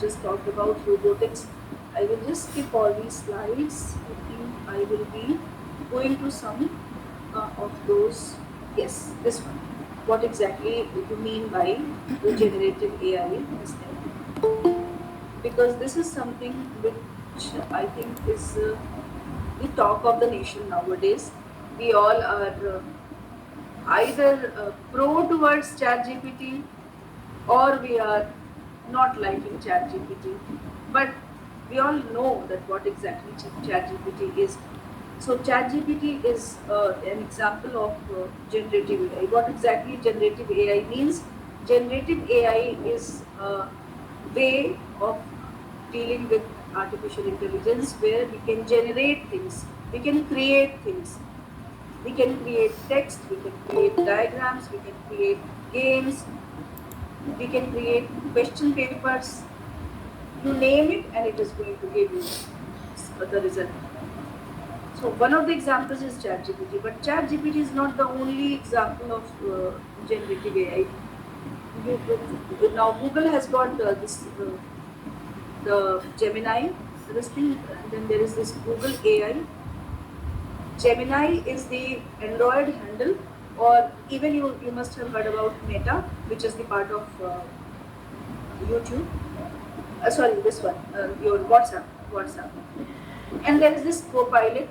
just talked about robotics. I will just skip all these slides. I think I will be going to some of those. Yes, this one. What exactly you mean by the generative AI? Because this is something which I think is the talk of the nation nowadays. We all are either pro towards ChatGPT or we are not liking ChatGPT. But we all know that what exactly ChatGPT is. So ChatGPT is an example of generative AI. What exactly generative AI means? Generative AI is a way of dealing with artificial intelligence where we can generate things, we can create things, we can create text, we can create diagrams, we can create games, we can create question papers, you name it and it is going to give you the result. So one of the examples is ChatGPT, but ChatGPT is not the only example of generative AI. Now Google has got this the Gemini, this thing, and then there is this Google AI. Gemini is the Android handle, or even you must have heard about Meta, which is the part of YouTube. Sorry, this one, your WhatsApp. And there is this Copilot,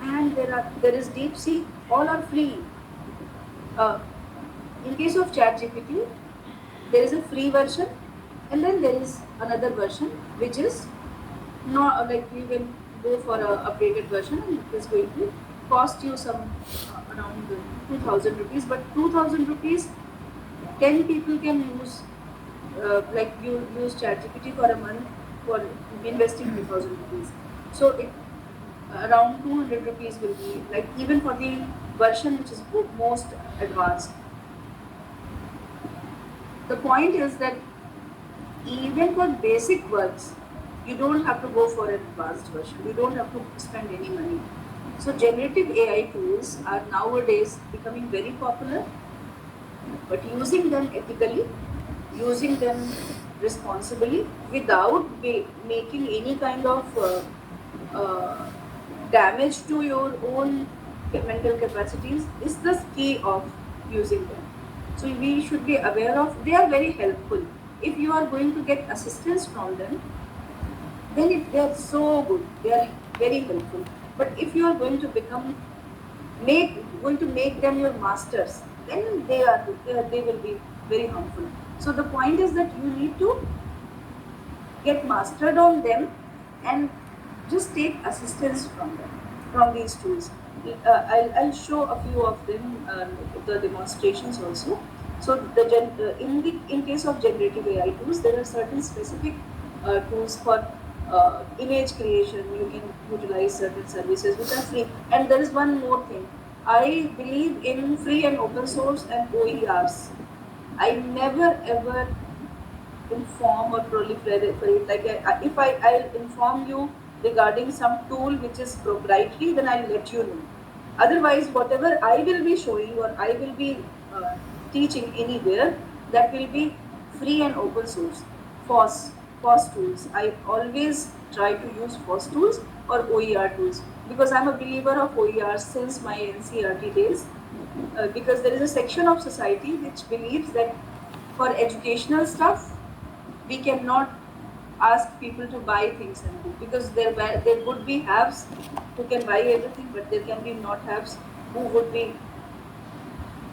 and there is DeepSeek. All are free. Uh, in case of ChatGPT, there is a free version, and then there is another version which is not like you can go for a updated version, and it is going to cost you some around 2000 rupees. But 2000 rupees, 10 people can use. Like you use ChatGPT for a month for investing 2000 rupees. So it around 200 rupees will be like even for the version which is most advanced. The point is that even for basic works, you don't have to go for an advanced version. You don't have to spend any money. So generative AI tools are nowadays becoming very popular, but using them ethically, using them responsibly, without making any kind of uh, damage to your own mental capacities, is the key of using them. So we should be aware of. They are very helpful. If you are going to get assistance from them, then they are so good. They are very helpful. But if you are going to make them your masters, then they will be very harmful. So the point is that you need to get mastered on them and just take assistance from them, from these tools. I'll show a few of them, the demonstrations also. So in case of generative AI tools, there are certain specific tools for image creation. You can utilize certain services which are free. And there is one more thing. I believe in free and open source and OERs. I never ever inform or proliferate. Like I'll inform you regarding some tool which is proprietary, then I'll let you know. Otherwise, whatever I will be showing or I will be teaching anywhere, that will be free and open source. FOSS, FOSS tools. I always try to use FOSS tools or OER tools because I'm a believer of OERs since my NCRT days. Because there is a section of society which believes that for educational stuff we cannot ask people to buy things and do, because there would be haves who can buy everything, but there can be not haves who would be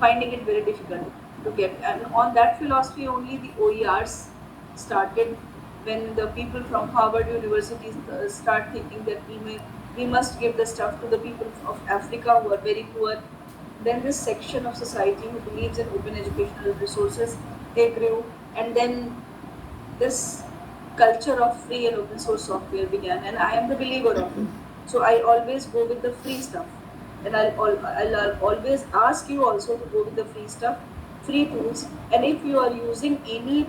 finding it very difficult to get. And on that philosophy only the OERs started, when the people from Harvard University start thinking that we must give the stuff to the people of Africa who are very poor. Then this section of society who believes in open educational resources, they grew, and then this culture of free and open source software began, and I am the believer of it. So I always go with the free stuff, and I'll always ask you also to go with the free stuff, free tools. And if you are using any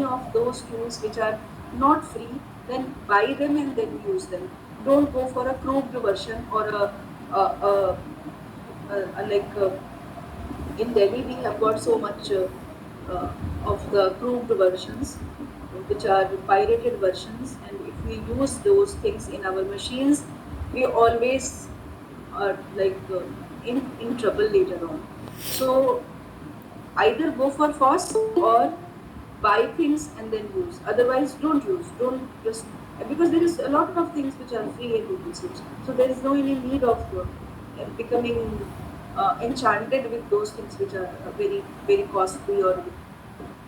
of those tools which are not free, then buy them and then use them. Don't go for a crooked version or a like in Delhi we have got so much. uh, of the approved versions, which are pirated versions, and if we use those things in our machines, we always are like in trouble later on. So either go for FOSS or buy things and then use. Otherwise, don't use. Don't just, because there is a lot of things which are free and open source. So there is no any need of becoming enchanted with those things which are very costly or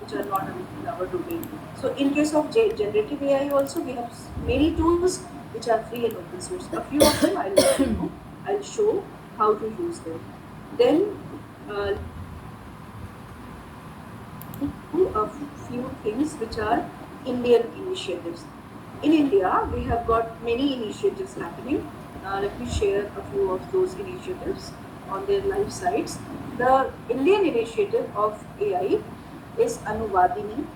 which are not in our domain. So in case of generative AI also, we have many tools which are free and open source. A few of them I'll let you know. I'll show how to use them. Then uh, a few things which are Indian initiatives. In India, we have got many initiatives happening. Let me share a few of those initiatives on their live sites. The Indian initiative of AI is Anuvadini.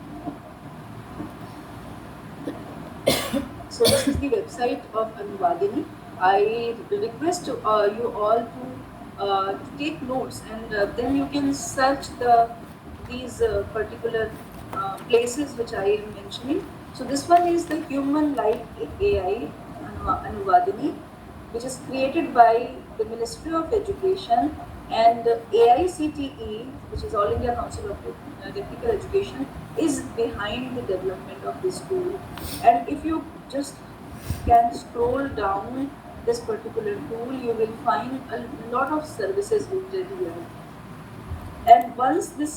So this is the website of Anuvadini. I request you all to take notes, and then you can search these particular places which I am mentioning. So this one is the Human Like AI Anuvadini, which is created by the Ministry of Education and AICTE, which is All India Council of Technical Education, is behind the development of this tool. And if you just can scroll down this particular tool, you will find a lot of services listed here. And once this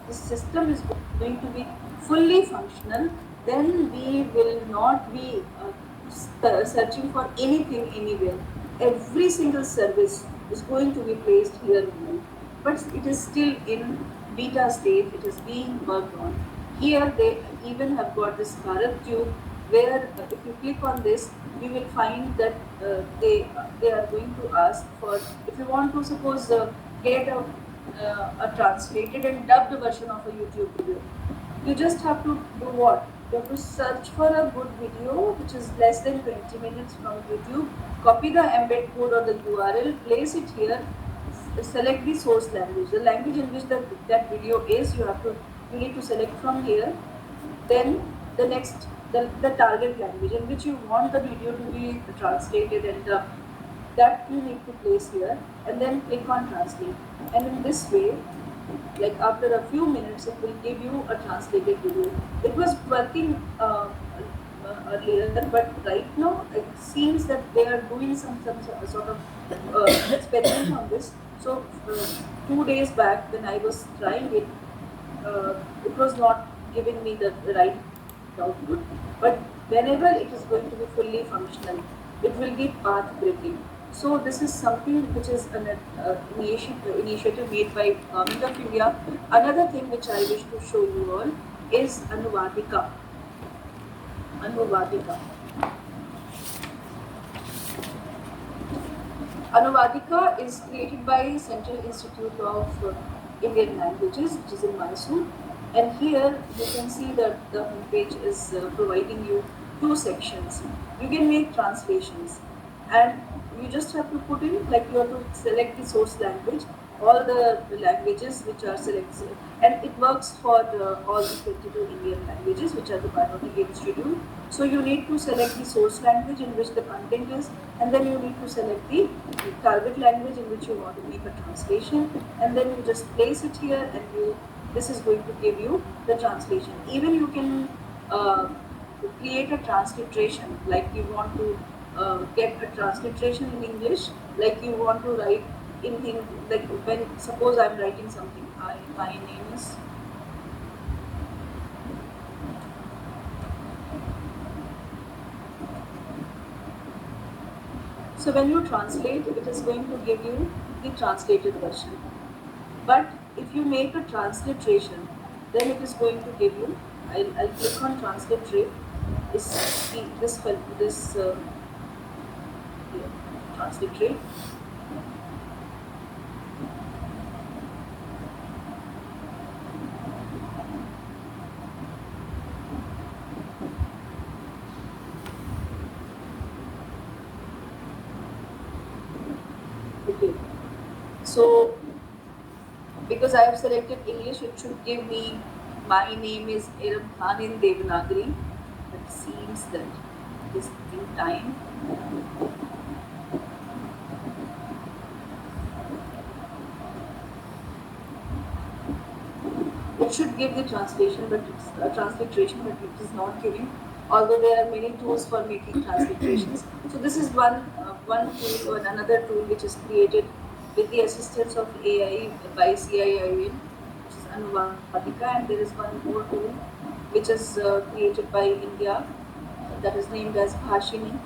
system is going to be fully functional, then we will not be searching for anything anywhere. Every single service is going to be placed here only. But it is still in beta state, it is being worked on. Here they even have got this Bharat Tube, where if you click on this, you will find that they are going to ask for, if you want to suppose get a translated and dubbed version of a YouTube video. You just have to do what? You have to search for a good video which is less than 20 minutes from YouTube, copy the embed code or the URL, place it here, select the source language. The language in which that video is, you need to select from here. Then the next, the target language in which you want the video to be translated and that you need to place here, and then click on translate. And in this way, like after a few minutes, it will give you a translated video. It was working earlier, but right now it seems that they are doing some sort of experiment on this. So 2 days back when I was trying it, it was not giving me the right output. But whenever it is going to be fully functional, it will be path breaking. So this is something which is an initiative made by Government of India. Another thing which I wish to show you all is Anuvadika. Anuvadika. Anuvadika is created by Central Institute of Indian Languages, which is in Mysore. And here you can see that the homepage is providing you two sections. You can make translations, and you just have to put in, like you have to select the source language, all the languages which are selected, and it works for all the 22 Indian languages which are the Bharati Game schedule. So you need to select the source language in which the content is, and then you need to select the target language in which you want to make a translation, and then you just place it here, and this is going to give you the translation. Even you can create a transliteration, like you want to get a transliteration in English, like you want to write in like when suppose I'm writing something. My name is so when you translate, it is going to give you the translated version. But if you make a transliteration, then it is going to give you. I'll click on transliterate. This here, transliterate. Okay. So Because I have selected English, it should give me my name is Iram Khan in Devanagari. It seems that it is taking time. It should give the translation, but it's transliteration, but it is not giving. Although there are many tools for making transliterations. So this is one tool or another tool which is created with the assistance of AI by CIIN, which is Anuvadika, and there is one more tool which is created by India that is named as Bhashini.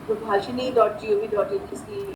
So Bhashini.gov.in is the